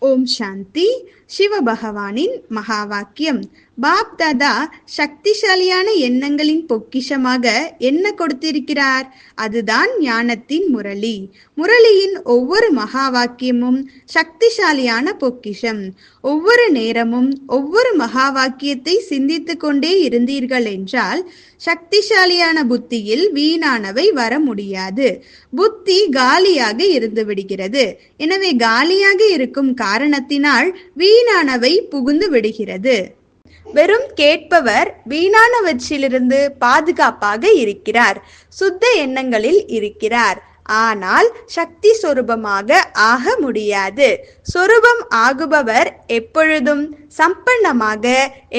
ஓம் சாந்தி. சிவபகவானின் மகா வாக்கியம். பாப் தாதா சக்திசாலியான எண்ணங்களின் பொக்கிஷமாக என்ன கொடுத்திருக்கிறார்? அதுதான் ஞானத்தின் முரளி. முரளியின் ஒவ்வொரு மகா வாக்கியமும் சக்திசாலியான பொக்கிஷம். ஒவ்வொரு நேரமும் ஒவ்வொரு மகா வாக்கியத்தை சிந்தித்து கொண்டே இருந்தீர்கள் என்றால் சக்திசாலியான புத்தியில் வீணானவை வர முடியாது. புத்தி காலியாக இருந்து விடுகிறது. எனவே காலியாக இருக்கும் காரணத்தினால் வீணானவை புகுந்து விடுகிறது. வெறும் கேட்பவர் வீணானவற்றிலிருந்து பாதுகாப்பாக இருக்கிறார், சுத்த எண்ணங்களில் இருக்கிறார். ஆனால் சக்தி சொரூபமாக ஆக முடியாது. சொரூபம் ஆகுபவர் எப்பொழுதும் சம்பன்னமாக,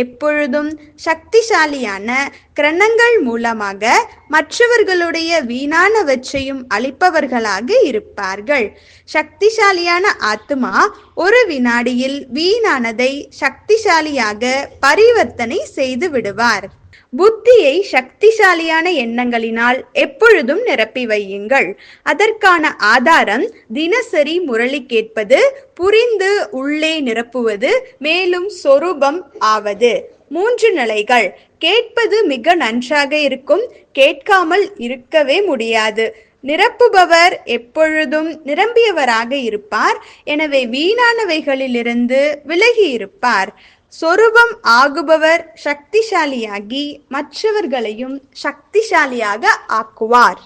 எப்பொழுதும் சக்திசாலியான கிரணங்கள் மூலமாக மற்றவர்களுடைய வீணானவற்றையும் அளிப்பவர்களாக இருப்பார்கள். சக்திசாலியான ஆத்மா ஒரு வினாடியில் வீணானதை சக்திசாலியாக பரிவர்த்தனை செய்து விடுவார். புத்தியை சக்திசாலியான எண்ணங்களினால் எப்பொழுதும் நிரப்பி வையுங்கள். அதற்கான ஆதாரம் தினசரி முரளி கேட்பது, புரிந்து உள்ளே நிரப்புவது, மேலும் சொரூபம் ஆவது. 3 நிலைகள். கேட்பது மிக நன்றாக இருக்கும், கேட்காமல் இருக்கவே முடியாது. நிரப்புபவர் எப்பொழுதும் நிரம்பியவராக இருப்பார். எனவே வீணானவைகளிலிருந்து விலகி இருப்பார். சொரூபம் ஆகுபவர் சக்திசாலியாகி மற்றவர்களையும் சக்திசாலியாக ஆக்குவார்.